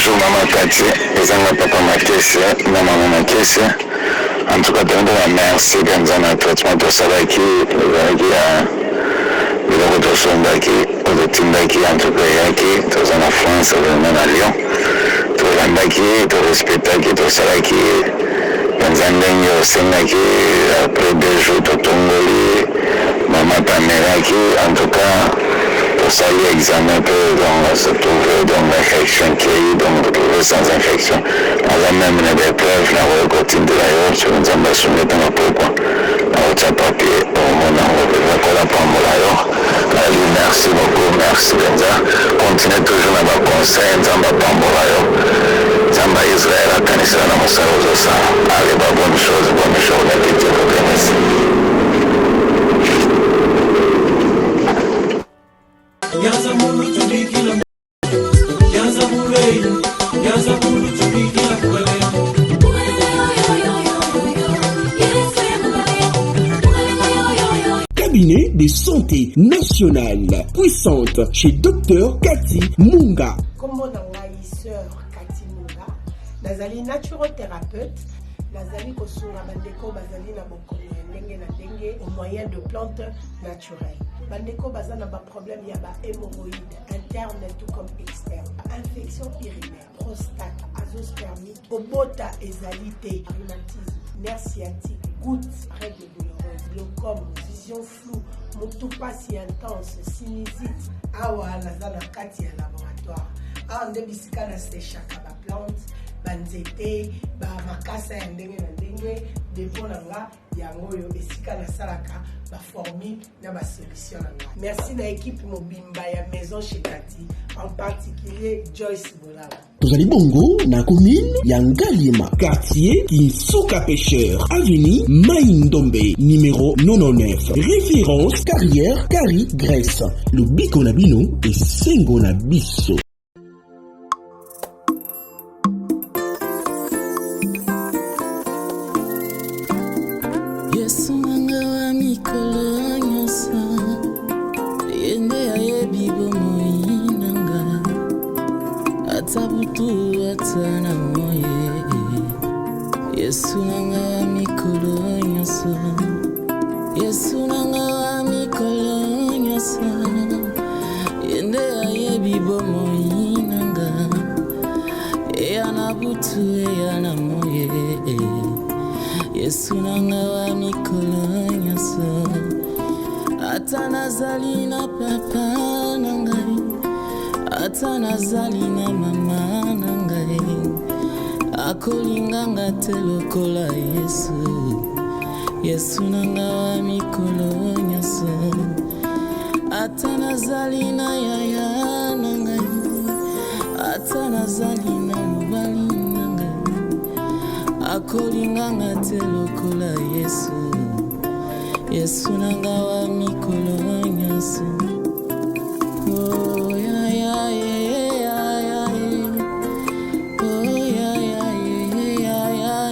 Bonjour Maman Kati, ezanga Papa Makesi, na Maman Makesi. En tout cas, merci dans un traitement de Salaki, biloko tosondaki tozotindaki en tout cas yaki toza na France vraiment na Lyon tolandaki torespectaki tosalaki penza ndenge osengaki après 2 jours totongoli mama tamelaki en tout cas tosali examen mpe donc se trouver donc infection kei donc retrouver sans infection aza même na baépreuve nakoki kotindela yo soki nzambe asungetanga pokwa nakotia papier omona nakola pambola yo. Merci beaucoup, merci Benza. Continuez toujours à vos conseils, Nzamba Pambolayo, Nzamba Israël, à Kanissa, à Moussa, allez, bonne chose, que Dieu vous bénisse. Cabinet de santé nationale puissante chez Dr Cathy Munga. Comme sœur Cathy Munga, nazali naturothérapeute, nazali kosunga bandeko bazali na bokono ndenge na ndenge au moyen de plantes naturelles. Bandeko bazana ba problème ya ba hémorroïdes interne tout comme externe, infection urinaire, prostate, azoospermie, obota ezalité, rhumatisme, nerf sciatique, gouttes, règles douloureuses, glaucome, vision floue, motopasi intense, sinusite, awa nazana kati ya laboratoire. Awa nde bisika na séchaka ba plante, banzete, ba makasa ya ndenge na ndenge, depo na nga yango yo esika na salaka ba formule na ba solution na nga. Merci na équipe mobimba ya maison chez Cathy, en particulier Joyce Bolaba. Tozali bongo na commune ya Ngaliema, quartier Kinsuka Pêcheur, avenue Maïndombe, numéro 99. Référence carrière Kari Grèce. Le biko na bino et sengo na biso. Yesu nanga wa mikolo nyonso ata nazali na papa na ngai ata nazali na mama na ngai akolinganga te lokola Yesu. Yesu nanga wa mikolo nyonso ata nazali na yaya na ngai ata nazali na mobali na ngai akolinganga te lokola Yesu. Yesu nanga wa mikolo nyonso. Oh ya ya ya ya oh ya ya ya ya.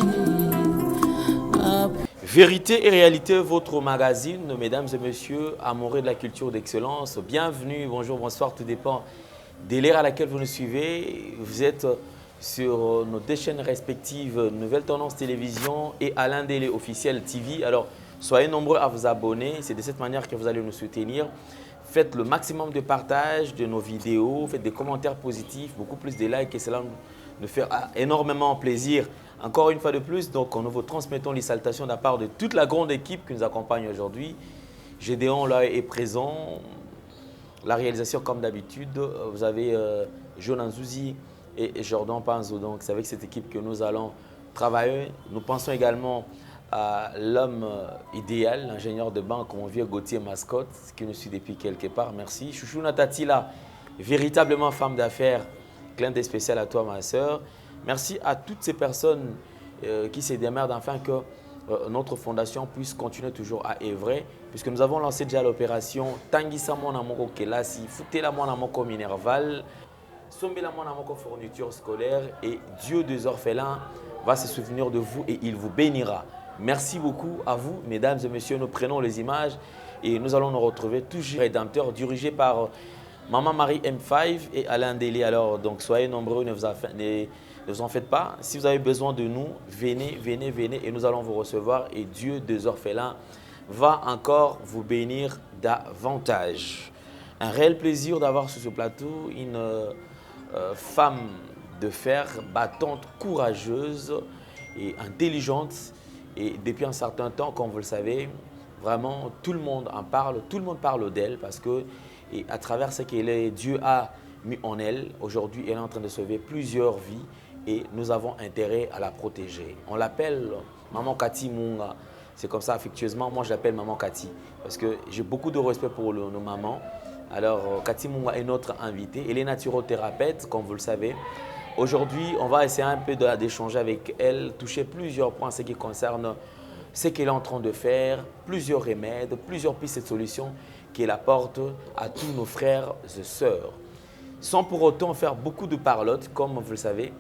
Vérité et réalité, votre magazine, mesdames et messieurs, amoureux de la culture d'excellence, bienvenue, bonjour, bonsoir, tout dépend de l'ère à laquelle vous nous suivez. Vous êtes sur nos deux chaînes respectives, Nouvelle Tendance Télévision et Alain Délé Officiel TV. Alors, soyez nombreux à vous abonner, c'est de cette manière que vous allez nous soutenir. Faites le maximum de partage de nos vidéos, faites des commentaires positifs, beaucoup plus de likes et cela nous fait énormément plaisir. Encore une fois de plus, donc nous vous transmettons les salutations de la part de toute la grande équipe qui nous accompagne aujourd'hui. Gédéon là est présent. La réalisation comme d'habitude, vous avez Jonan Zouzi et Jordan Panzo. Donc c'est avec cette équipe que nous allons travailler. Nous pensons également à l'homme idéal, l'ingénieur de banque, mon vieux Gauthier Mascotte, qui nous suit depuis quelque part. Merci. Chouchou Natatila, véritablement femme d'affaires. Clin d'œil spécial à toi, ma soeur. Merci à toutes ces personnes qui se démerdent afin que notre fondation puisse continuer toujours à œuvrer, puisque nous avons lancé déjà l'opération Tangisa Mona Moko Kelasi, Foutela Mona Moko Minerval, Sombela Mona Moko Fourniture Scolaire, et Dieu des orphelins va se souvenir de vous et il vous bénira. Merci beaucoup à vous, mesdames et messieurs. Nous prenons les images et nous allons nous retrouver toujours rédempteur, dirigé par Maman Marie M5 et Alain Deli. Alors, donc, soyez nombreux, ne vous en faites pas. Si vous avez besoin de nous, venez et nous allons vous recevoir. Et Dieu des orphelins va encore vous bénir davantage. Un réel plaisir d'avoir sur ce plateau une femme de fer, battante, courageuse et intelligente. Et depuis un certain temps, comme vous le savez, vraiment tout le monde en parle, tout le monde parle d'elle parce que et à travers ce que Dieu a mis en elle, aujourd'hui elle est en train de sauver plusieurs vies et nous avons intérêt à la protéger. On l'appelle Maman Cathy Munga, c'est comme ça affectueusement, moi je l'appelle Maman Cathy parce que j'ai beaucoup de respect pour nos mamans. Alors Cathy Munga est notre invitée, elle est naturothérapeute comme vous le savez. Aujourd'hui on va essayer un peu d'échanger avec elle, toucher plusieurs points en ce qui concerne ce qu'elle est en train de faire, plusieurs remèdes, plusieurs pistes de solutions qu'elle apporte à tous nos frères et sœurs. Sans pour autant faire beaucoup de parlotte, comme vous le savez,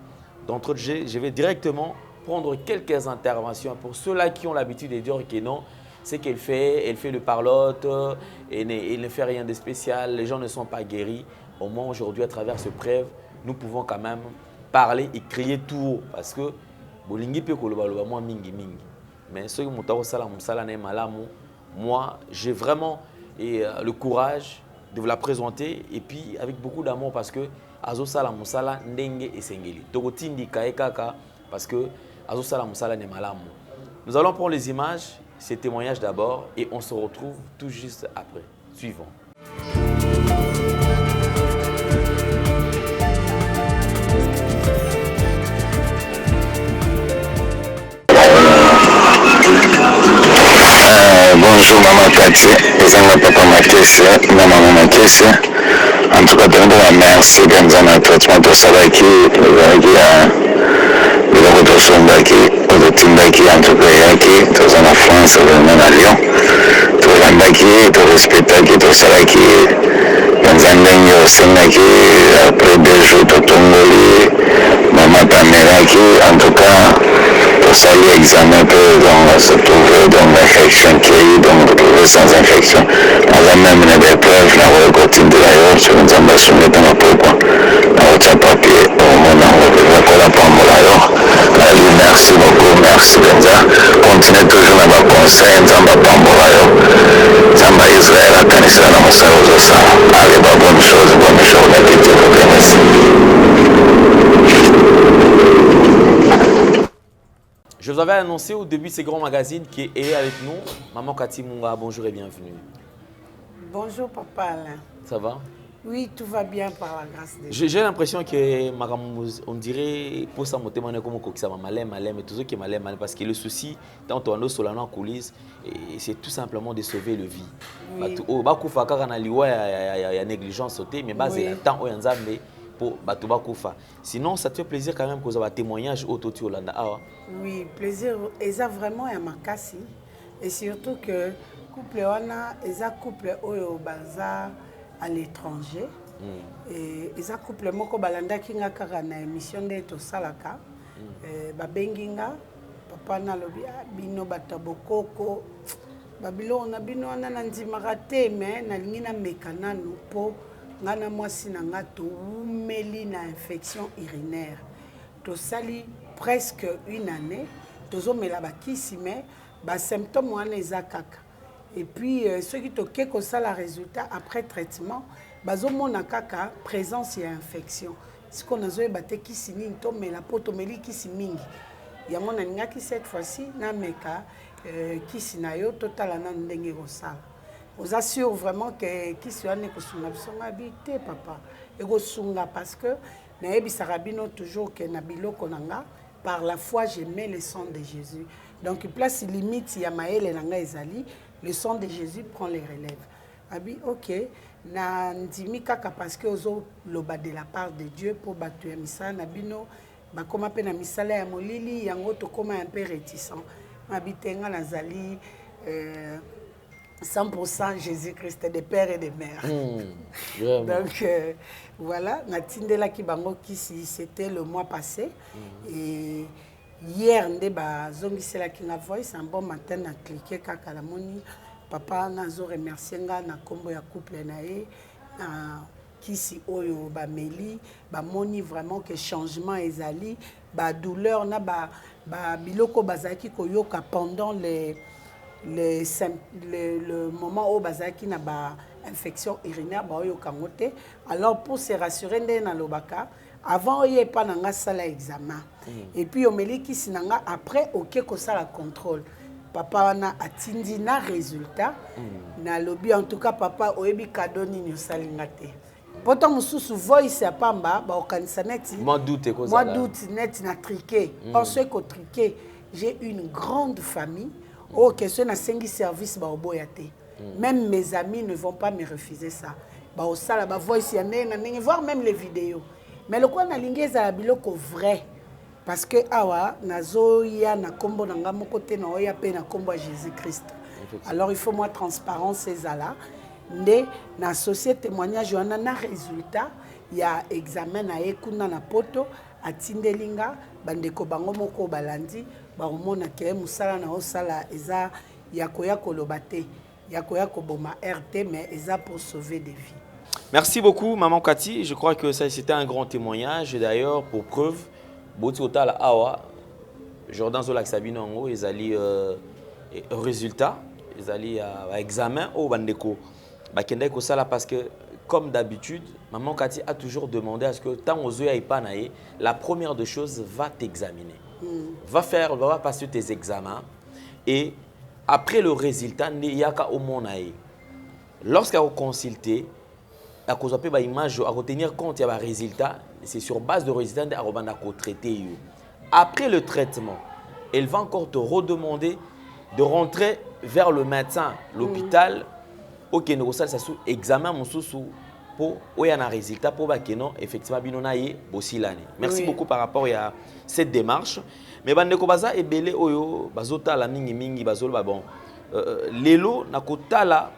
d'entre eux, je vais directement prendre quelques interventions pour ceux-là qui ont l'habitude de dire que non, ce qu'elle fait, elle fait le parlotte, elle ne fait rien de spécial, les gens ne sont pas guéris. Au moins aujourd'hui, à travers ce preuve, nous pouvons quand même parler et crier tout haut parce que mais ceux qui moi, j'ai vraiment le courage de vous la présenter et puis avec beaucoup d'amour parce que Azo Sala Musala Ndenge et Sengeli. Togotindi Kaekaka parce que Azo Sala Musala n'est malamu. Nous allons prendre les images, ces témoignages d'abord et on se retrouve tout juste après. Suivons. Bonjour Maman Cathy, ezanga Papa Makese, na Maman Makese. En tout cas, merci dans un traitement de Salaki, le de Sondaki, le Tindaki, en tout cas, qui est en France, à Lyon. Tout l'Andaki, tout respectaki, tout Salaki, dans un ligne Senaki, après 2 jours de Tongoli, Maman Tameraki, en tout cas, pour ça, il y a examen donc se trouver dans l'infection qui est donc retrouver sans infection. Dans la même épreuve, la routine de l'ailleurs, sur une ambassade dans la pourquoi. La routine papier, au moment où on va coller par mon ailleurs. Merci beaucoup, merci Benza. Continuez toujours dans ma conseil, dans ma pamborayo. Dans ma Israël, à Kanisa, dans ma salle, allez, bonne chose, la petite merci. Je vous avais annoncé au début de ce grand magazine qui est avec nous. Maman Cathy Munga, bonjour et bienvenue. Bonjour Papa Alain. Ça va? Oui, tout va bien par la grâce de Dieu. J'ai l'impression que on dirait pour ça monter comme ça malem et tout ce qui est malem parce que le souci tant on est en coulisses c'est tout simplement de sauver le vie. Oui. Ba kufa kaka na liwa ya négligence sauter mais base la temps oyanzambe pour batuba kufa. Sinon ça te fait plaisir quand même que vous avez un témoignage autour de Hollande. Oui, plaisir et ça vraiment à makasi et surtout que couple wana eza couple oyo baza à l'étranger et eza couple moko balanda kinga kaka na émission de to salaka babenginga papa na lobi bino batabokoko babilo na bino wana na ndimaka te mais na lingi na mekanano po ngana mwasi na nga to umeli na infection urinaire to sali presque une année tozomela bakisi mais ba symptômes wana eza kaka. Et puis, ceux qui ont le résultat après traitement, bazomona kaka présence et infection. Ce qu'on a dit, c'est qui s'init, mais la potomeli qui s'init. Il y a mon anga qui cette fois-ci, na meka qui s'inayo total anan dengue rosal. Vous assure vraiment que qui soit ne kosunga son habité papa. Et kosunga parce que na ebi sarabino toujours que na biloko nanga par la foi je mets le sang de Jésus. Donc place limite ya maele nanga ezali. Le sang de Jésus prend les relèves. Abi, ok, na ndimi kaka parce que ozo loba de la part de Dieu pour battre ya misala na bino, ba koma pe na misala ya molili yango to koma un peu réticent. Abi tenga nazali 100% Jésus-Christ de père et de mère. Donc voilà, na tindela ki bango kisi c'était le mois passé et hier, zongisela kinga voice un bon matin na cliqué kaka la moni papa nazo remercier nga na kombo ya couple na ye kisi oyo bameli bamoni vraiment que changement ezali douleur na biloko bazalaki koyoka pendant le moment où bazalaki na infection urinaire baoyoka ngo te. Alors pour se rassurer nde na lobaka avant oye pa nanga sala examen et puis omeli kisi nanga après oke kosala contrôle papa wana atindi na résultat na lobi en tout cas papa oyebi cadeau nini osalinga te poto mosusu voice ya pamba baokanisa neti moi doute neti na triqué or ce que triqué j'ai une grande famille oh question na sengi service baoboya te même mes amis ne vont pas me refuser ça baosala ba voice ya nena nenge voir même les vidéos mais le quoi na lingeza ya biloko vrai parce que awa nazoya na kombo na nga moko te na oya pe na kombo ya Jésus-Christ. Alors il faut moi transparence ezala nde na société témoignage wana na résultat ya examen na ekuna na poto atindelinga bandeko bango moko balandi baomona ke musala na osala eza ya koya koloba te ya koya koboma RT mais eza pour sauver des vies. Merci beaucoup maman Cathy, je crois que ça c'était un grand témoignage d'ailleurs pour preuve Boti Otala Awa, Jordan Zolak Sabinongo, ils allaient résultat, ils allaient à examen au Bandeko. Bakenda Kosala parce que, comme d'habitude, maman Cathy a toujours demandé à ce que tant aux yeux Ipanae, la première des choses, va t'examiner. Va passer tes examens et après le résultat, il y a qu'à au monae. Lorsqu'elle a consulté, à cause de l'image, à retenir compte il y a un résultat, c'est sur base de résultat à traiter. Après le traitement, elle va encore te redemander de rentrer vers le médecin, l'hôpital, au Kénérosal, ça sous examen mon sous pour où il y a un résultat pour que non effectivement binonaye aussi l'année. Merci beaucoup par rapport à cette démarche. Mais bandeko baza ebele oyo bazota la mingi bazolo ba bon lelo nakota la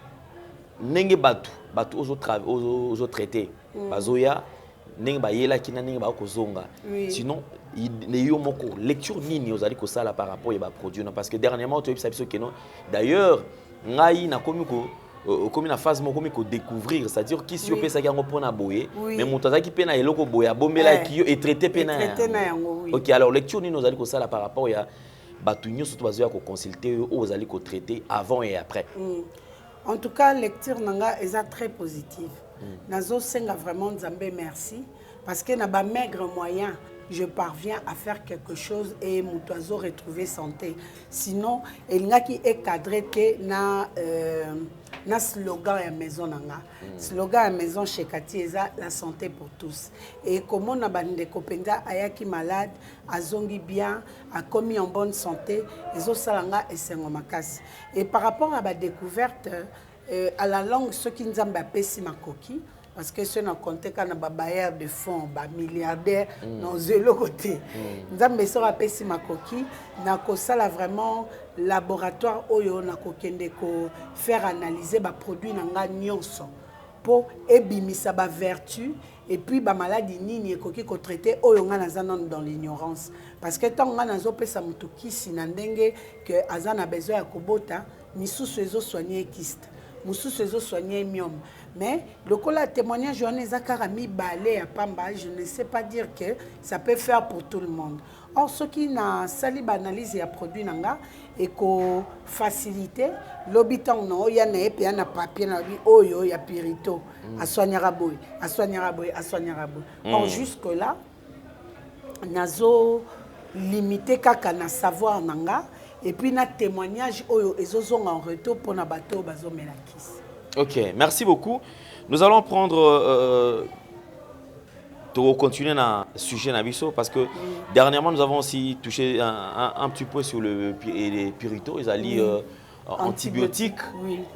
nenge batu aux autres traités bazoya nenge ba yela kina nenge ba kozonga sinon ne yo moko lecture nini ozali ko sala par rapport ya produit parce que dernièrement tu as vu que non d'ailleurs ngai na komiko comme na phase moko komiko découvrir c'est-à-dire qui si on peut ça yango pona boye mais montaza ki pena eloko boya bombela ki yo et traité pena OK alors lecture nini ozali ko sala par rapport ya batu nyonso to bazoya ko consulter ou ozali ko traiter avant et après. En tout cas, lecture nanga est très positive. Nazo senga vraiment Nzambe merci parce que na ba maigre moyen, je parviens à faire quelque chose et mon oiseau retrouver santé. Sinon, il n'a qui est cadré que na slogan à maison nanga. Slogan à maison chez Cathy eza la santé pour tous. Et comme on a bande kopenda ayaki malade, azongi bien, a commis en bonne santé, ezo salanga et sengomakasi. Et par rapport à la découverte à la langue ce qui nous a pesi makoki parce que ceux qui compté quand on a bailleur de fonds, milliardaires, dans le côté. Nous avons besoin de pesi makoki, na kosala vraiment laboratoire oyo na kokende ko faire analyser ba produit nanga nyonso pour ebimisa ba vertu et puis ba maladie nini ekoki ko traiter oyo nga nazana dans l'ignorance parce que tant nga nazo pesa mutu kisi na ndenge que azana besoin ya kobota misusu ezo soigner kyste mususu ezo soigner myome. Mais le cola témoignage on est à mi balé à pamba, je ne sais pas dire que ça peut faire pour tout le monde. Or ce qui n'a sali analyse ya produit nanga et ko facilité l'habitant no ya na epe na papier na bi oyo ya pirito a soignera boy. Or jusque là nazo limité kaka na savoir nanga et puis na témoignage oyo ezozonga en retour pour na bateau bazo melakis. OK, merci beaucoup. Nous allons prendre continuer dans le sujet Nabiso parce que dernièrement nous avons aussi touché un petit peu sur les puritos, ils allaient antibiotiques,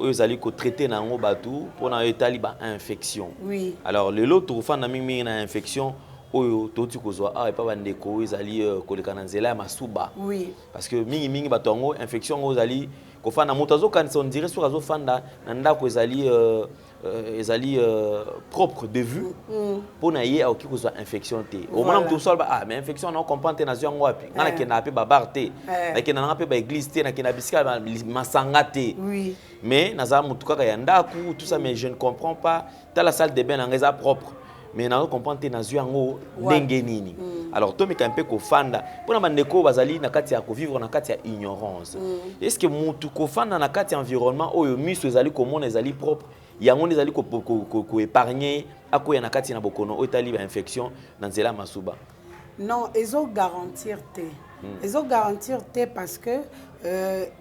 ils allaient traiter dans le bateau pour na etali ba infection. Oui. Alors le lot to fana mingi na infection oyo toti kozwa a pa bandeko ils allaient koleka na nzela masuba. Oui. Parce que mingi bato ngo infection ngo zali kofana moto azo kanisa on dirait sur azo fanda na ndako ezali ezali propre de vue pour na ye aoki kozwa infection te au moins tout seul ah mais infection on comprend te na zwa ngwapi ngana ke na pe babar te na ke na pe ba église te na ke na bisika masanga te mais naza mutu kaka ya ndaku tout ça mais je ne comprends pas ta la salle de bain ngeza propre mais na comprendre te na zwa ngo ndenge nini alors to meka un peu ko fanda pona bandeko bazali na kati ya ko vivre na kati ya ignorance est-ce que mutu ko fanda na kati ya environnement oyo miso ezali komona ezali propre yango ezali ko épargner akoya na kati na bokono otali ba infection na nzela masuba non ezo garantir te parce que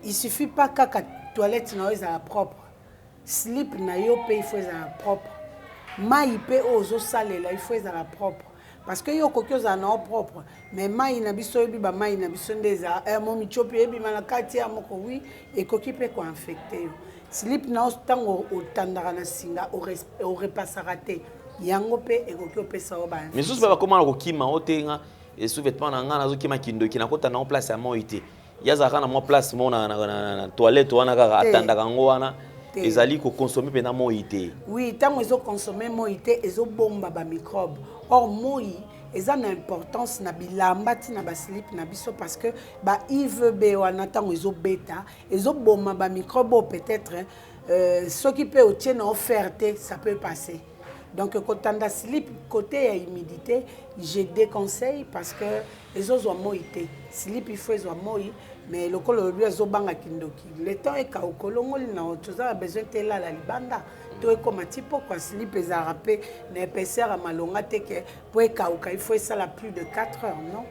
il suffit pas kaka toilette na ezala propre slip na yo pe il faut ezala propre mai pe ozo salela il faut ezala propre parce que yo koki ozala na propre mais mai na biso yebi ba mai na biso ndeza mo michopi yebi na kati ya moko oui ekoki pe ko infecter yo slip na tango otandaka na singa o repassera te yango pe ekoki opesa o ba mais sous ba comment ko kima otenga et sous vêtement na ngana zo kima kindo kina kota na place ya moite yazaka na mo place mo na toilette wana kaka atandaka ngo wana ezali ko consommer pena moite oui tango ezo consommer moite ezo bomba ba microbe or moi eza na importance na bilamba ti na ba slip na biso parce que ba IVB wana tango ezo beta ezo bomba ba microbe peut-être ce qui peut otie na offerte ça peut passer donc kotanda slip côté ya humidité je déconseille parce que ezo zo moite slip il faut ezo moi mais le col lui ezo banga kindoki le temps est ka okolongoli na otoza besoin tela la libanda to comme tipo quoi slip ezara pe na épaisseur à malonga te que pour ka il faut ça la plus de 4 heures non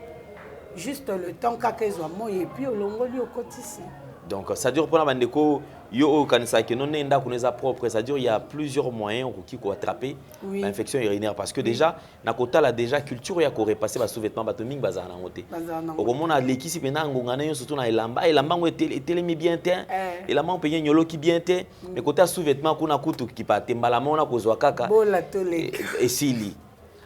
juste le temps kaka ezo moi et puis olongoli okotisi donc ça dure pour la bandeko yo kanisa ke non nda kuneza propre ça dire il y a plusieurs moyens pour attraper l'infection urinaire parce que déjà na kota la déjà culture ya ko repasser ba sous-vêtements ba toming bazana ngote au moment na lekisi pena ngongana yo surtout na elamba ngo etelemi bien te elamba on paye nyolo ki bien te mais kota sous-vêtements kuna kutu ki pa tembala mona kozwa kaka esili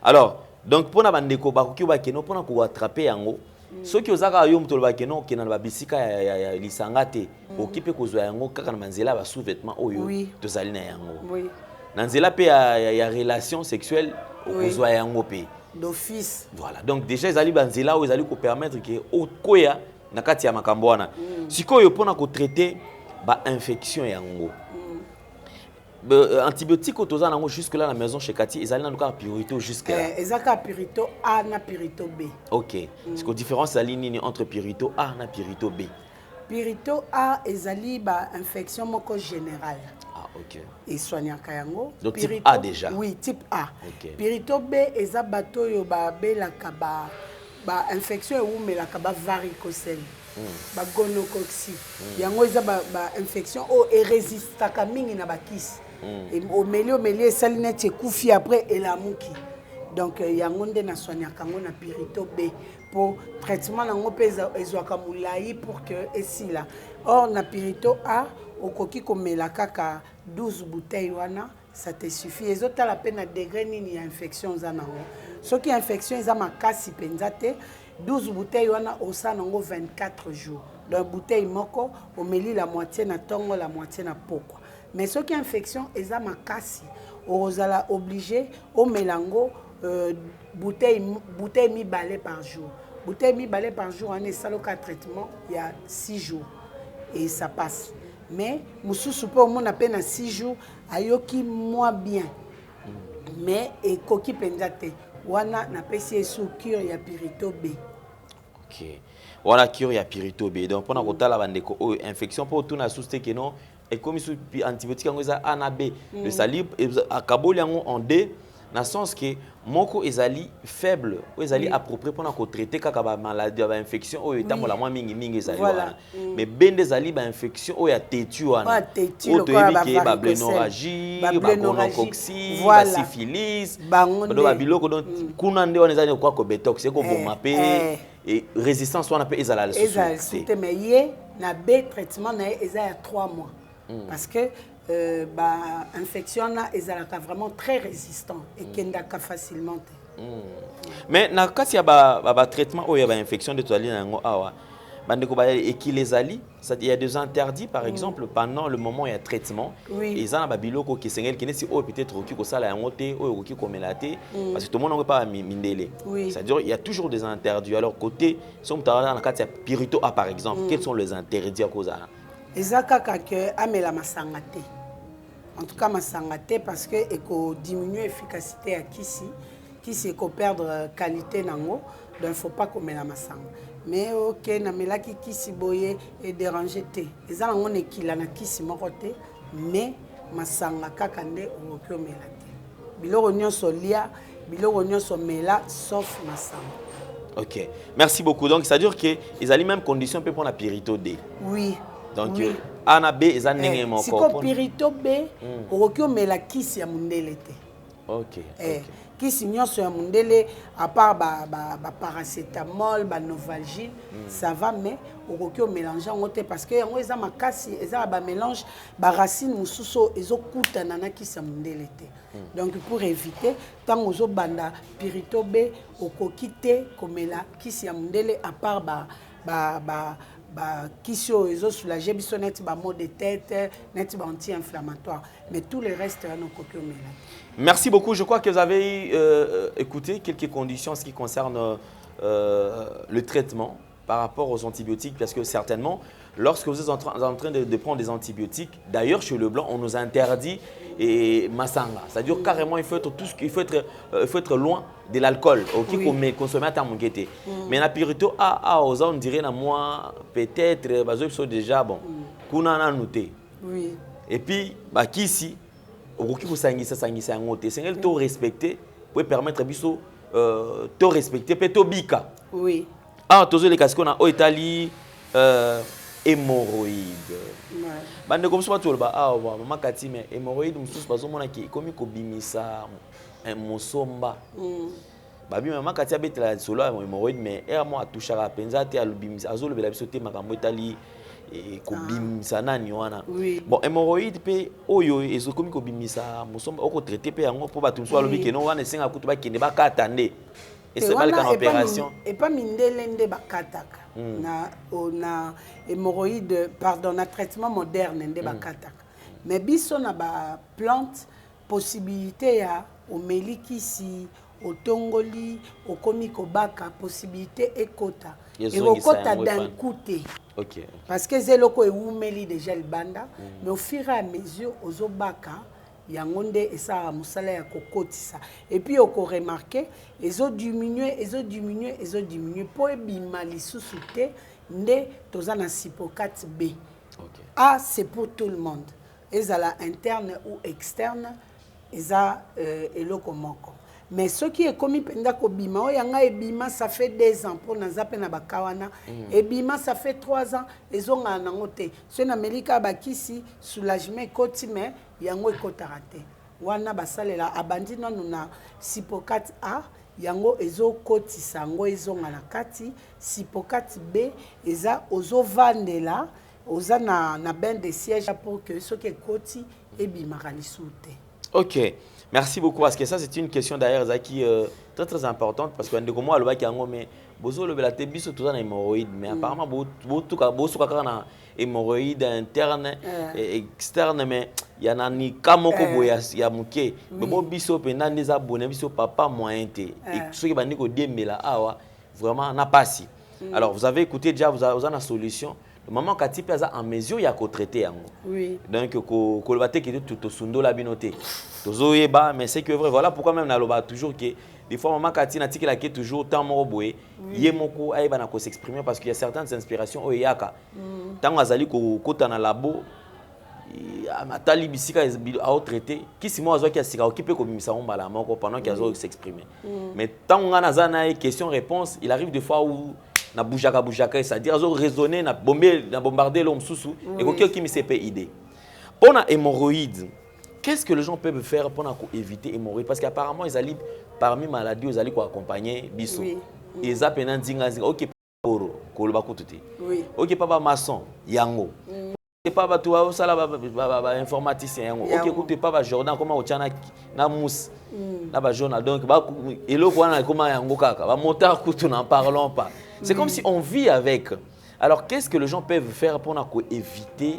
alors donc pour na bandeko ba ko ba keno pour na ko attraper yango ceux qui osaka yo mutolo bakeno kena na babisika ya lisanga te okipe kozwa yango kaka na manzela ba sous-vêtements oyo tozali na yango na nzela pe ya relation sexuelle kozwa yango pe d'office voilà donc déjà ezali banzela oyo ezali ko permettre que okoya na kati ya makambo wana sikoyo pona ko traiter ba infection yango antibiotique autoza nango jusque là la maison chez Cathy ezali na ka purito jusque là ezaka purito A na purito B OK c'est que différence la ligne entre purito A na purito B purito A ezali ba infection moko générale OK et soignaka yango donc type A déjà oui type A OK purito B eza bato yo ba belaka ba infection eumelaka ba varicocèle ba gonocoxie yango eza ba infection o résistaka mingi na bakisi et au milieu salinette ekufi après elamuki donc yango nde na soignaka ngo na purito B pour traitement nango peza ezwaka mulai pour que esila or na purito A okoki komela kaka 12 bouteilles wana ça te suffit ezotala pe na degré nini ya infection za nango soki infection eza makasi penza te 12 bouteilles wana osa nango 24 jours dans bouteille moko omeli la moitié na tongo la moitié na poko mais soki infection eza makasi ozala obligé o melango bouteille mibale par jour bouteille mibale par jour on est saloka traitement il y a 6 jours et ça passe mais mususu pe on a peine 6 jours ayoki moins bien mais et koki pendate wana na pesi sous cure ya purito B OK wana cure ya purito B donc pona kotala bandeko infection pour tout na sousté que non et comme sous antibiotique ngo za A na B le salib akaboli yango en D na sens que moko ezali faible ou ezali approprié pour na ko traiter kaka ba maladie ba infection o etambola mwa mingi ezali wana mais bende ezali ba infection o ya tetu wana o to yebi ke ba blénorragie ba gonocoxie ba syphilis ba biloko donc kuna nde wana ezali kwa ko betox ko boma pe et résistance wana pe ezala la sous mais yé na B traitement na eza ya 3 mois parce que bah infection na ezalaka vraiment très résistant et kendaka facilement mais na kati ya ba traitement oyo ba infection de toilette nango awa et qui les allie, il y a des interdits, par exemple, pendant le moment où il y a traitement. Oui. Et ça, qui peut-être qui ça la montée, qui parce que tout le monde n'a pas mindélé. Oui. C'est-à-dire il y a toujours des interdits. Alors côté, si on parle dans le cas de Pirito A par exemple, quels sont les interdits à cause de ça? Ezaka que amela masangate. En tout cas masangate parce que éco diminuer l'efficacité à qui c'est qu'on perdre qualité nango, donc il faut pas qu'on mette la masanga. Mais ok na melaki kisi boye et déranger te. Ezala on est kila na kisi mokote mais masanga kaka nde okoki omela te. Biloko nyonso lia, biloko nyonso mela sauf masanga. Ok, merci beaucoup. Donc c'est-à-dire que ils ont les mêmes conditions pour la Pirito D. Oui. Donc oui. A na B ils ont n'engagé mon corps. Si ko Pirito B, okoki omela kisi ya mundele te. Ok. Kisi nyonso ya mundele à part paracétamol, novalgine, ça va mais okoki mélanger ngote parce que yango eza makasi eza ba mélange ba racine mususu ezokutana na kisi ya mundele te. Donc pour éviter tant ozo banda Pirito B okoki te komela kisi ya mundele à part kisi oyo soulager biso net ba maux de tête, net ba anti-inflammatoire, mais tout le reste on okoki omela. Merci beaucoup. Je crois que vous avez écouté quelques conditions en ce qui concerne le traitement par rapport aux antibiotiques, parce que certainement, lorsque vous êtes en train de prendre des antibiotiques, d'ailleurs chez le blanc, on nous interdit masanga. C'est-à-dire carrément, il faut être loin de l'alcool, qu'on consomme à Tamunguete. Mais la Pirito on dirait moi peut-être déjà bon, qu'on en a noté. Oui. Et puis, ici. Okoki kusangisa yango te sengeli to respecter pour permettre biso to respecter pe to bika. Oui. Ah tozo le kasiko na Italie hémorroïde. Ouais. Bande comme ça to ba mama kati mais hémorroïde mususu bazo mona ki komi ko bimisa mosomba. Babi mama kati abetela solo hémorroïde mais era mo atouchara penza te alubimisa azolo bela biso te makambo Italie et kobimisa nani wana. Bon hémorroïde pe oyo ezokomi kobimisa musomba oko traiter pe yango po batumso alobi ke no wana esenga kutu bakende bakata nde et c'est mal qu'en opération et pas mindele nde bakataka na hémorroïde pardon na traitement moderne nde bakataka mais biso na ba plante possibilité ya omelikisi otongoli okomi kobaka possibilité ekota et okota d'un côté. Okay. Parce que c'est loko eumeli déjà le banda mais au fur et à mesure aux obaka yangonde et ça musala ya kokotisa et puis oko remarquer ils ont diminué pour ebima lisusu te nde toza na Sipocate B. Okay. A c'est pour tout le monde ezala interne ou externe eza eloko moko. Mais ce qui est commis pendant kobima, oyanga ebima ça fait 2 ans pour nazape na bakawana. Ebima ça fait 3 ans ezonga nangote. Ce na melika bakisi soulagement koti mais yango ekotarate. Wana basalela abandi nanu na Sipocate A yango ezo koti sango ezonga na kati Sipocate B eza ozo vandela oza na bain de siège pour que ce qui koti ebima kalisute. OK. Merci beaucoup parce que ça c'est une question d'ailleurs qui est très très importante parce que moi le baki yango mais bozo le bela te biso tout ça na hémorroïde mais apparemment bozo kaka na hémorroïde interne et externe mais il y en a ni kamoko boya ya muke mais bo biso pena ndeza bonne biso papa moyen te et ceux qui bandi ko demela awa vraiment na pasi. Alors vous avez écouté déjà vous avez une solution. Le moment quand tu es en mesure il y a qu'au traiter yango. Oui. Donc ko le bate qui tout sundo la binoté. Tozoyeba mais c'est que vrai voilà pourquoi même na loba toujours que des fois maman Kati na tikela ke toujours tant mo boye yemoko ayeba na ko s'exprimer parce qu'il y a certaines inspirations o yaka tant azali ko kota na labo amatali bisika a traité qui si moi azo ki asika occupé ko bimisa on bala moko pendant qu'il azo s'exprimer mais tant on a na question réponse il arrive des fois où na boujaka c'est-à-dire azo raisonner na bombarder l'homme sous et ko qui me CP idée pour na hémorroïde. Qu'est-ce que les gens peuvent faire pour éviter hémorroïdes? Parce qu'apparemment, ils allaient parmi les maladies, ils allaient accompagner biso. Ils appellent un ok, poro, kolobakututi. Ok, papa maçon, yango. Ok, papa toi, ça là, informaticien, yango. Ok, écoutez, papa Jordan, comment on tient na mousse, na journal. Donc, et le quoi na comment yango kaka, ba montar kutu n'en parlons pas. C'est comme si on vit avec. Alors, qu'est-ce que les gens peuvent faire pour éviter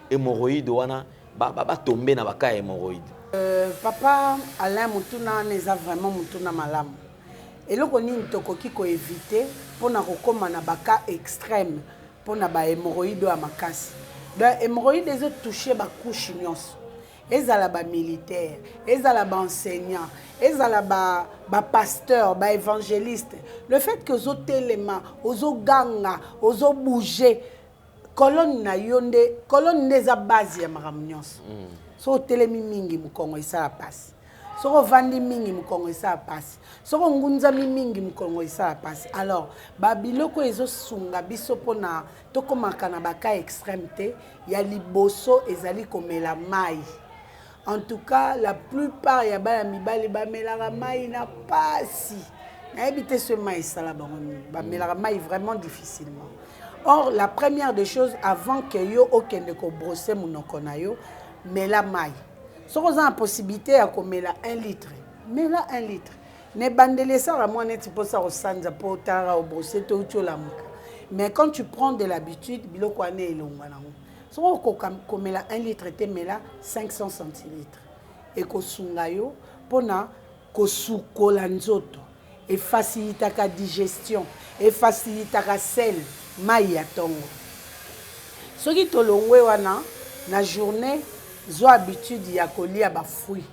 hémorroïdes ou tomber dans les hémorroïdes? Papa Alain Mutuna n'est vraiment Mutuna malam. Et là, on a éviter pour na cas extrême pour na ba hémorroïdes à makasi. Donc hémorroïdes les toucher ba couche nyos. Ezala ba militaire, ezala ba enseignant, ezala ba pasteur, ba évangéliste. Le fait que zo telema, ozo ganga, ozo bouger, colonne na yonde, colonne neza base ya maramnyos. So telemi mingi mukongo isa passe. So vandi mingi mukongo isa passe. So ngunza mingi mukongo isa passe. Alors, ba biloko ezo sunga biso pona tokomaka na baka extrémité, ya liboso ezali komela mai. En tout cas, la plupart ya ba mibali ba melaka mai na pasi. Na éviter ce mai ça là ba melaka mai vraiment difficilement. Or, la première des choses avant que yo okende ko brosser munoko na yo, mela mai. Si vous avez la possibilité à mela 1 litre, mela 1 litre. Ne bandele ça la moins net pour ça au sanza pour tara au brosser tout la muka. Mais quand tu prends de l'habitude, biloko ane elongwa nango. Si vous mela 1 litre te mela 500 centilitres. Et ko sunga yo pona ko sukola nzoto et facilite la digestion et facilite la sel mai ya tongo. Soki to longwe wana na journée zo habitude ya kolia ba fruits.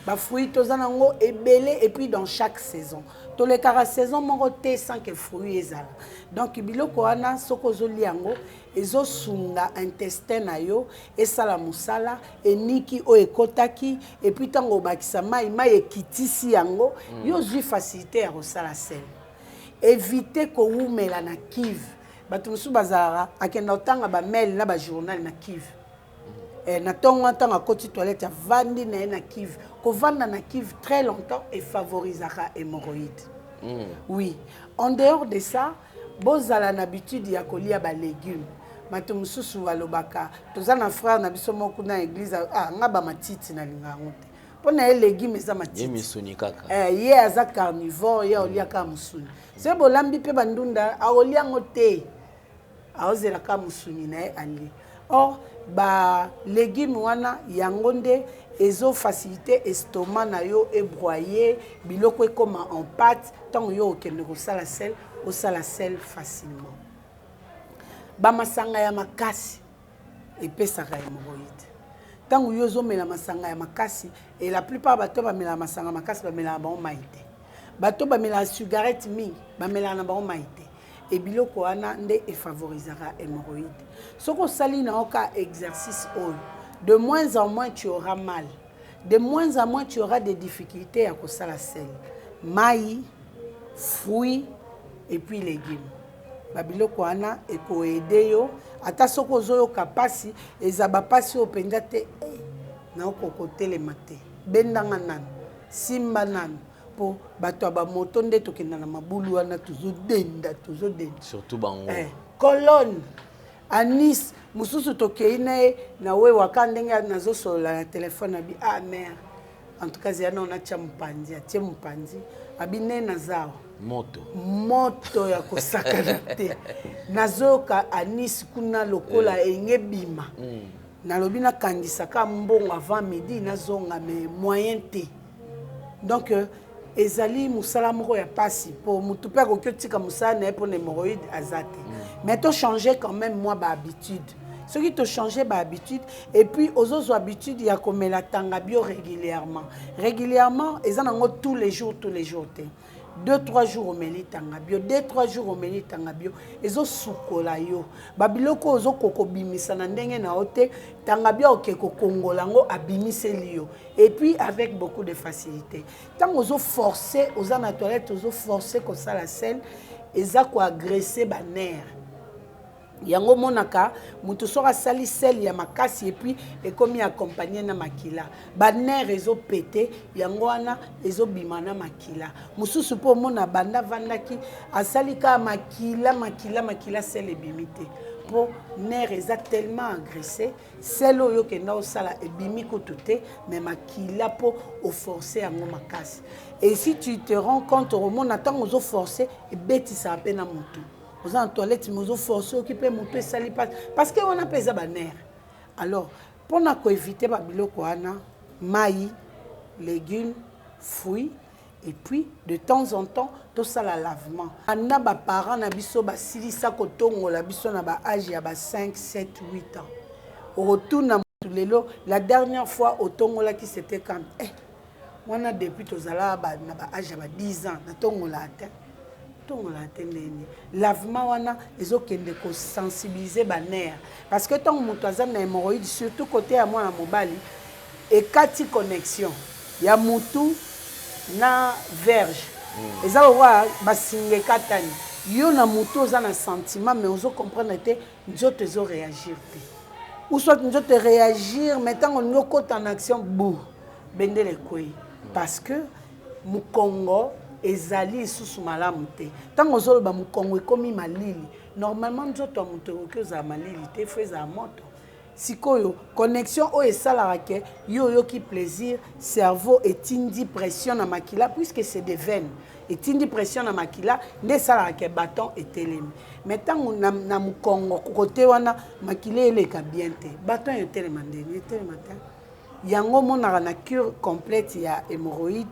Ba fruits tozana ngo ebele et puis dans chaque saison. To le kara saison moko te sans que fruits ezala. Donc biloko wana soko zo liango ezo sunga intestin na yo esala musala eniki o ekotaki et puis tango bakisa mai ekitisi yango yo zui facilité ya kosala sel. Éviter ko umela na kive. Batu musu bazara akenda otanga ba mail na ba journal na kive. Na tonga tanga koti toilette ya vandi na kive. Ko vanda na kive très longtemps et favorisera hémorroïdes. Oui. En dehors de ça, bozala na habitude ya kolia ba légumes. Batu mususu walobaka. Tozana frère na biso moko na église ngaba matiti na lingango te. Pona les légumes za matiti. Ye misuni kaka. Ye aza carnivore, ye olia ka musuni. Se bolambi pe bandunda a olia ngote. Aozela ka musuni na ali. Or ba légumes wana yangonde ezo facilité estomac na yo ébroyer biloko comme en pâte tant yo okende ko sala sel facilement. Ba masanga ya makasi epesaka hémorroïde. Tant yo zo mela masanga ya makasi et la plupart bato ba mela masanga makasi ba mela ba maïté. Bato ba mela cigarette mingi ba mela na ba maïté. Et biloko wana nde e favorisera hémorroïde. Soko sali na oka exercice de moins en moins tu auras mal. De moins en moins tu auras des difficultés à kosala sel. Mai, fruits et puis légumes. Ba biloko wana e ko aider yo ata soko zo yo kapasi ezaba pasi openza te na okokotele mate. Bendanga nan, simba nan. Po bato ba moto nde tokenda na mabulu wana tuzo denda. Surtout bango. Colonne anis mususu tokeine na we wakandenge nazo sola na téléphone abi mère. En tout cas ziana on a champanzi, atie mpanzi abine nazao. Moto ya kosaka te. Nazoka anis kuna lokola engebima. Na lobina kandisaka mbongo avant midi nazonga mais moyen te. Donc ezali musala moko ya pasi pour mutu pe ko tika musala na pour hémorroïde azate. Mais to changer quand même moi ba habitude. Ce qui te changer ba habitude et puis aux autres habitudes ya komela tanga bio régulièrement. Régulièrement ezanango tous les jours te. 2-3 jours au meli tanga bio, 2-3 jours au meli tanga bio, ezo sukola yo. Babiloko ozo koko bimisa na ndenge na ote, tanga bio okeko kongolango abimiseli yo. Et puis avec beaucoup de facilité. Tant ozo forcer, oza na toilette ozo forcer ko sala sel, eza ko agresser ba nerf. Yango monaka mutu sora sali sel ya makasi et puis ekomi accompagné na makila ba nerf ezo pété yango wana ezo bimana makila mususu po mona banda vandaki asali ka makila sel ebimité po nerf eza tellement agressé sel oyo kenda osala ebimi kututé mais makila po o forcer yango makasi et si tu te rends compte au mona tango ozo forcer ebeti sa pena mutu oza na toilette mais ozo forcer occupé moto esali pas parce que on a pesa baner. Alors pour na ko éviter ba biloko wana mai, légumes, fruits et puis de temps en temps tout ça la lavement. Ana ba parents na biso ba silisa ko tongola biso na ba âge ya ba 5, 7, 8 ans. Au retour na lelo la dernière fois au tongola qui c'était quand on a depuis tozala ba na ba âge ya ba 10 ans na tongola te. Lavement wana ezokende ko sensibiliser ba nerf parce que tant moto aza na hémorroïde surtout côté à moi na mobali et kati connexion ya mutu na verge eza wa basinge katani yo na mutu oza na sentiment mais ozo comprendre te nzoto ezo réagir te ou soit nzoto réagir mais tant on yoko en action bou bendele koi parce que mu Congo ezali sous malamu te tant ozoloba mu Congo ekomi malili normalement nzoto mutu okoza malili te feza moto sikoyo connexion o esalaka ke yo qui plaisir cerveau etindi pression na makila puisque c'est des veines etindi pression na makila nde salaka ke bâton etelemi mais tant na mu Congo côté wana makila eleka bien te bâton etelema ndeni etelema te yango monaka na cure complète ya hémorroïde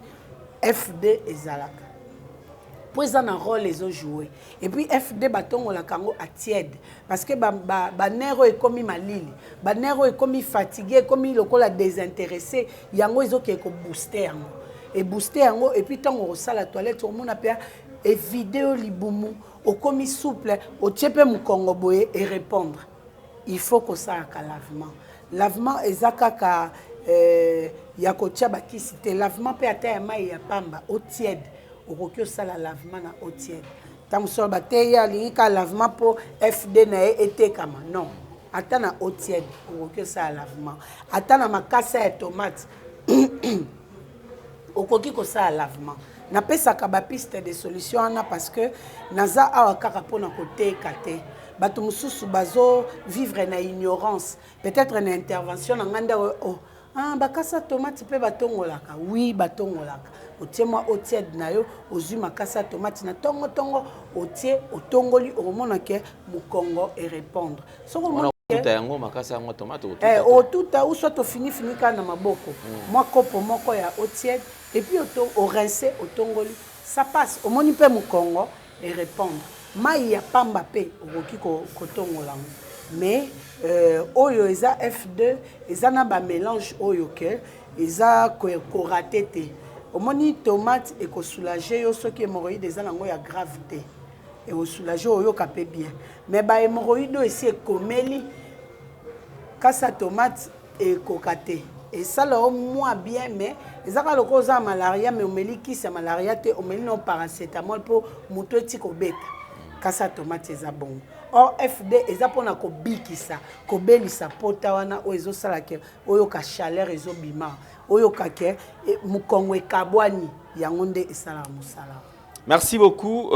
FD ezalaka pour ça un rôle les ont joué et puis FD baton la kango à tiède parce que ba nero est comme malili ba nero est comme fatigué comme il a désintéressé yango ils ont ko booster et booster yango et puis tant on ressent la toilette tout le monde a peur et vidéo libumu au comme souple au tchepe mu Congo boye et répondre il faut que ça a lavement ezaka ka ya ko tchaba ki c'était lavement pe ata ya mai ya pamba au tiède au ça la lavement na eau tiède tant sur bataille li ka lavement pour FD na été comme non ata na eau tiède au ça lavement ata na makasa ya tomate au ko ça lavement na pesa ka ba piste de solution na parce que naza awa kaka pona côté kate bato mususu bazo vivre na ignorance peut-être une intervention na nganda oh bakasa tomate pe batongolaka oui batongolaka otie moi otied na yo ozui makasa tomate na tongo otie otongoli omona ke mu Congo et répondre soko mo tuta yango makasa yango tomate tuta ou soit fini ka na maboko moi kopo moko ya otied et puis au rincer otongoli ça passe omoni pe mu Congo et répondre mai ya pamba pe okoki ko tongola mais oyo eza F2 eza na ba mélange oyo ke eza ko raté te omoni tomate et ko soulager yo soki hémorroïde eza nango ya gravité et au soulager oyo kapé bien mais ba hémorroïde aussi komeli kasa tomate et kokate et ça là au moins bien mais eza ka loko za malaria mais omeli ki sa malaria te omeli no paracétamol pour moto ti ko beta kasa tomate eza bon. Or FD eza pona ko bikisa ko belisa pota wana o ezo sala ke oyo ka chaleur ezo bima oyo ka ke mukongwe kabwani yangonde esala musala. Merci beaucoup,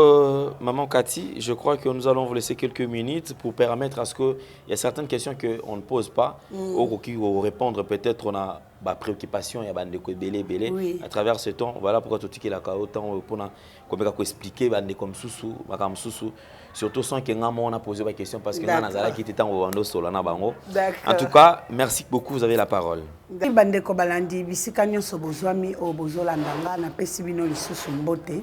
Maman Cathy. Je crois que nous allons vous laisser quelques minutes pour permettre à ce qu'il y a certaines questions qu'on ne pose pas, ou qui vont répondre peut-être on a bah, préoccupation, il y a des belé à travers ce temps. Voilà pourquoi tout la autant pour expliquer comme sous surtout sans que on a posé la question parce que Nazala qui était en Rwanda solana bango. En tout cas, merci beaucoup, vous avez la parole. Bandeko balandi bisika nyonso bozwami o bozolandanga na pesi bino lisusu mbote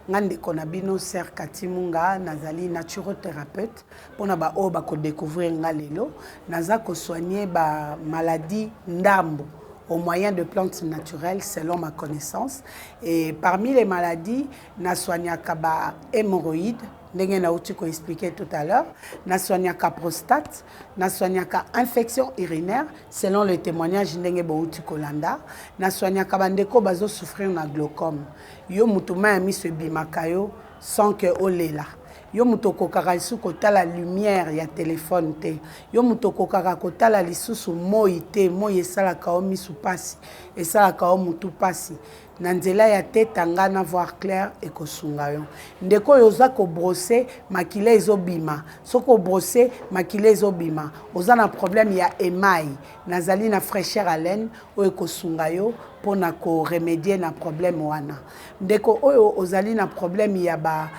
ngandeko na bino Ser Katimunga nazali naturothérapeute pona ba o ba ko découvrir ngalelo naza ko soigner ba maladie ndambo au moyen de plantes naturelles selon ma connaissance et parmi les maladies na soignaka ba hémorroïdes ndenge na uti ko expliquer tout à l'heure na soignaka prostate na soignaka infection urinaire selon le témoignage ndenge bo uti kolanda na soignaka bandeko bazo souffrir na glaucome yo mutuma ya miso bimaka yo sans que olela yo mutoko kaka lisusu kotala lumière ya téléphone te yo mutoko kaka kotala lisusu moi te moi esalaka o misu pasi esalaka o mutu pasi na nzela ya tete ngana voir clair et kosunga yo ndeko yoza ko brosser makila ezobima soko brosser makila ezobima oza na problème ya émail nazali na fraîcheur à laine o ekosunga yo pona ko remédier na problème wana ndeko oyo ozali na problème ya ba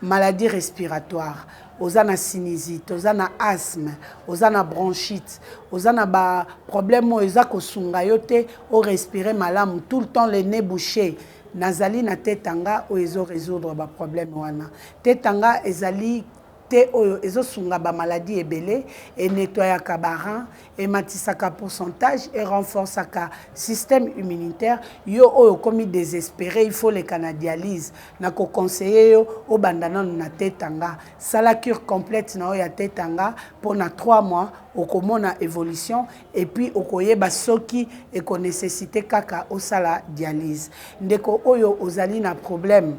maladie respiratoire, ozana sinusite, ozana asthme, ozana bronchite, ozana ba problème oza kosunga yote o respirer malamu tout le temps le nez bouché. Nazali na tetanga o ezo résoudre ba problème wana. Tetanga ezali te oyo ezosunga ba maladie ebele et nettoyaka baran et matisaka pourcentage et renforçaka système immunitaire yo oyo komi désespéré il faut les canadialises na ko conseiller yo o bandana na tetanga sala cure complète na ya tetanga pendant 3 mois okomona évolution et puis okoyeba soki et ko nécessité kaka o sala dialyse ndeko oyo ozali na problème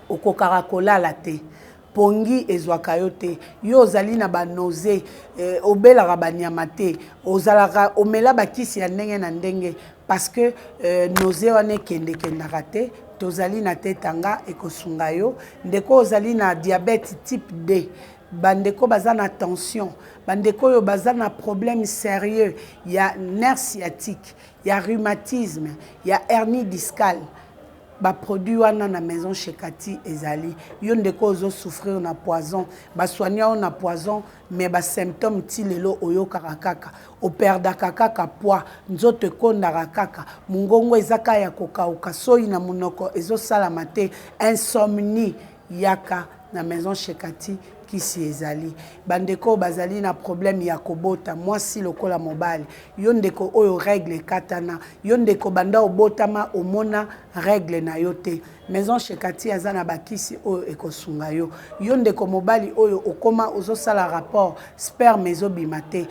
okokarakola la te pongi ezwaka yo te yo ozali na ba nausée obelaka banyama te ozalaka omela bakisi ya ndenge na ndenge parce que nausée wana ekendekendaka te tozali na tetanga ekosunga yo ndeko ozali na diabète type D bandeko baza na tension bandeko yo baza na problème sérieux ya nerf sciatique ya rhumatisme ya hernie discale ba produit wana na maison chez Kati ezali yo ndeko ozo souffrir na poison ba soigner on na poison mais ba symptômes ti lelo oyo karakaka o perda kaka poids nzoto ekondaka kaka mungongo ezaka ya kokauka soyi na munoko ezo sala mate insomnie yaka na maison chez Kati kisi ezali bandeko bazali na problème ya kobota mwasi lokola mobali yo ndeko oyo règle katana yo ndeko banda obotama omona règle na yote maison chez Kati azana bakisi oyo ekosunga yo yo ndeko mobali oyo okoma ozosala rapport sperme ezobimate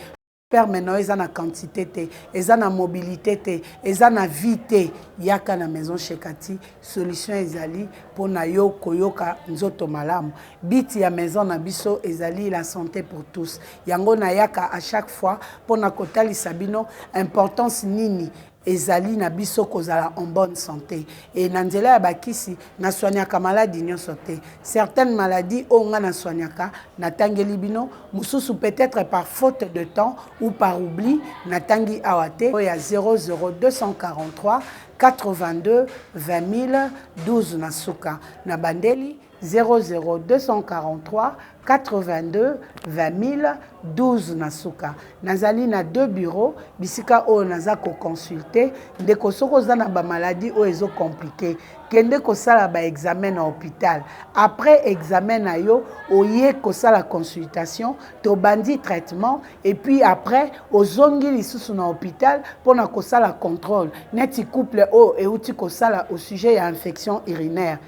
sperme na eza na quantité te eza na mobilité te eza na vie te yaka na maison chez Kati solution ezali pona yo koyoka nzoto malamu biti ya maison na biso ezali la santé pour tous yango na yaka à chaque fois pona kotalisa bino importance nini ezali na biso kozala en bonne santé et na nzela ya bakisi na soignaka maladie nyonso te certaines maladies onga na soignaka na tangeli bino mususu peut-être par faute de temps ou par oubli na tangi awate ya 00243 82 20 012 na suka na bandeli 00243 82 20 012 na suka nazali na 2 bureaux bisika oyo naza ko consulter ndeko soko za na ba maladie o ezo compliqué kende ko sala ba examen na hôpital après examen na yo oye ko sala consultation to bandi traitement et puis après ozongi lisusu na hôpital pona ko sala contrôle neti couple o euti ko sala au sujet ya infection urinaire.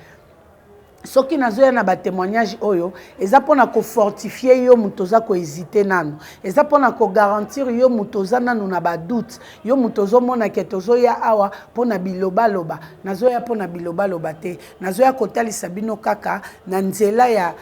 Soki nazoya na ba témoignage oyo eza pona ko fortifier yo mutoza ko hésiter nanu eza pona ko garantir yo mutoza nanu na ba doute yo mutozo mona ke tozoya awa pona biloba loba nazoya pona biloba loba te nazoya ko talisa bino kaka na nzela ya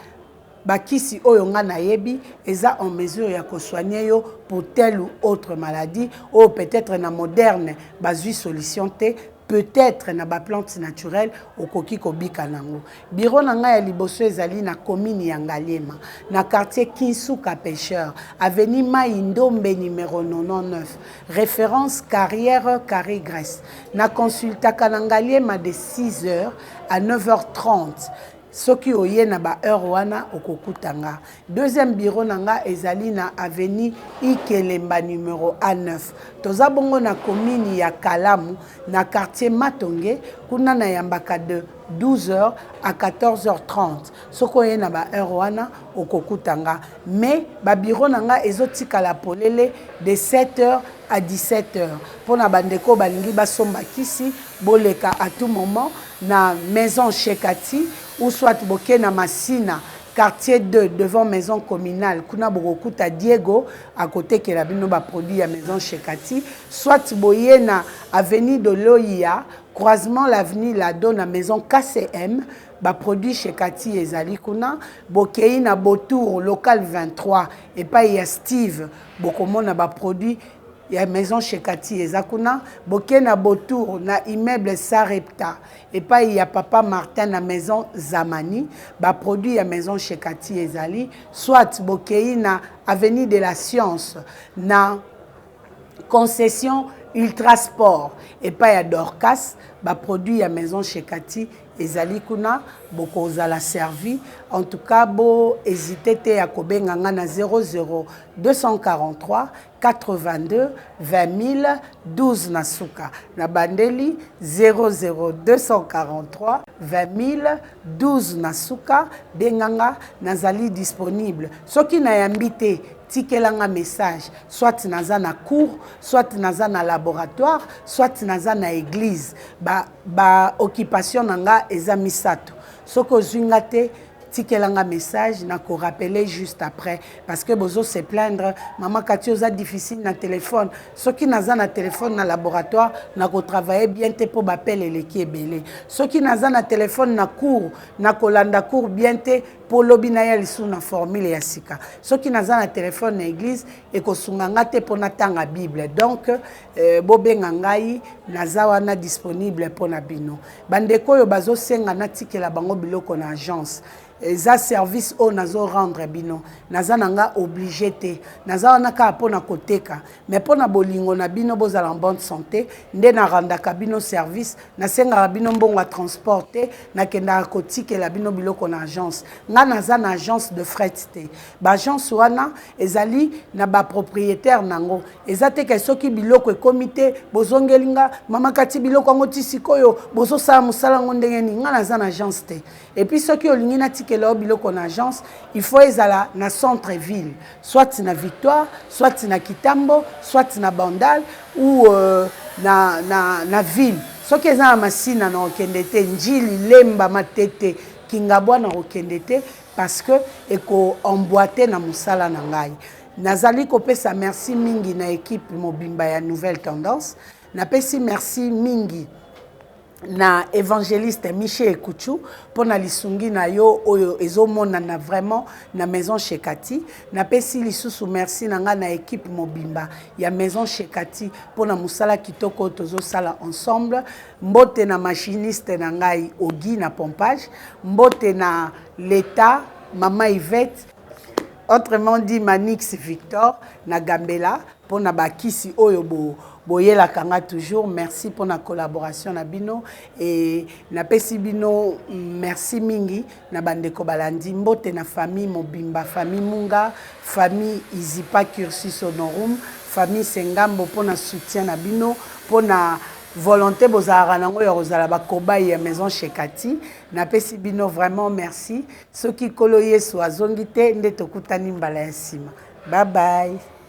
bakisi oyo nga na yebi eza en mesure ya ko soigner yo pour telle ou autre maladie ou peut-être na moderne bazui solution te peut-être na ba plante naturelle okoki kobika nango bureau na nga ya liboso ezali na commune ya Ngaliema na quartier Kinsuka Pêcheur avenue Maïndombe numéro 99 référence carrière Carré Grèce na consultaka na Ngaliema de 6h à 9h30 soki oye na ba heure wana okokutanga deuxième bureau nanga ezali na avenue Ikelemba numéro A9 toza bongo na commune ya Kalamu na quartier Matonge kuna na yambaka de 12h à 14h30 soko oye na ba heure wana okokutanga mais ba bureau nanga ezotika la polele de 7h à 17h pona bandeko balingi basomba kisi boleka à tout moment na maison chez Kati ou soit boké na Masina quartier 2 devant maison communale kuna bokokuta Diego à côté que la bino ba produit à maison chez Kati soit boye na avenue de Loya croisement l'avenue Lado na maison KCM ba produit chez Kati ezali kuna bokei na Botour local 23 et pas ya Steve bokomona ba produit ya maison chez Kati ezakuna boke na Botour na immeuble Sarepta et pas il y a papa Martin na maison Zamani ba produit ya maison chez Kati ezali soit bokei na avenue de la Science na concession Ultrasport et pas ya Dorcas ba produit ya maison chez Kati ezali kuna bokozala servi. En tout cas, bo hésitez te ya kobenga nga na 00 243 82 20 000 12 na suka. Na bandeli 00 243 20 000 12 na suka. Benganga nazali disponible. Soki na yambite tikelanga message, soit naza na cours, soit naza na laboratoire, soit naza na église. Ba occupation nanga eza misato. Soko zungate tikelanga message na ko rappeler juste après parce que bozo se plaindre maman Cathy oza difficile na téléphone. Soki naza na téléphone na laboratoire na ko travailler bien te pour bapel eleki ebele. Soki naza na téléphone na cours na kolanda cours bien te pour lobina ya lisu na formule ya sika. Soki naza na téléphone na église e ko sunganga te pour natanga Bible. Donc bobenga ngai naza wana disponible pour na bino. Bandeko yo bazo senga na tikela bango biloko na agence. Eza service o nazo rendre bino naza nanga obligé te naza wana ka pona koteka mais pona bolingo na bino bozala en bonne santé nde na randaka bino service na senga bino mbongo a transporter na kenda kotikela bino biloko na agence nga naza na agence de fret te ba agence wana ezali na ba propriétaire nango ezate ke soki biloko e comité bozongelinga mama Cathy biloko ngo tisikoyo bozo sa musala ngo ndenge ni nga naza na agence te et puis soki olingi na que biloko na agence il faut ezala na centre ville soit na Victoire soit na Kitambo soit na Bandal ou na ville soki ezala masina na okendete njili lemba matete kingabwa na okendete parce que eko emboîter na musala na ngai nazali kopesa merci mingi na équipe mobimba ya nouvelle tendance na pesi merci mingi na évangéliste Michel Ekouchou pour na lisungi na yo oyo ezomona na vraiment na maison chez Cathy na pesi lisusu merci na nga na équipe mobimba ya maison chez Cathy pour na musala kitoko tozo sala ensemble mbote na machiniste na ngai Ogi na pompage mbote na l'état mama Yvette autrement dit Manix Victor na Gambela pour na bakisi oyo boyela kanga toujours merci pour la collaboration na bino et na pesi bino merci mingi na bandeko balandi mbote na famille mobimba famille Munga famille Izipa Cursus Honorum famille Sengambo pour na soutien na bino pour na volonté bozara nango ya kozala bakobai ya maison chez Cathy na pesi bino vraiment merci soki kolo Yesu azongi te nde tokutani mbala ya sima bye bye.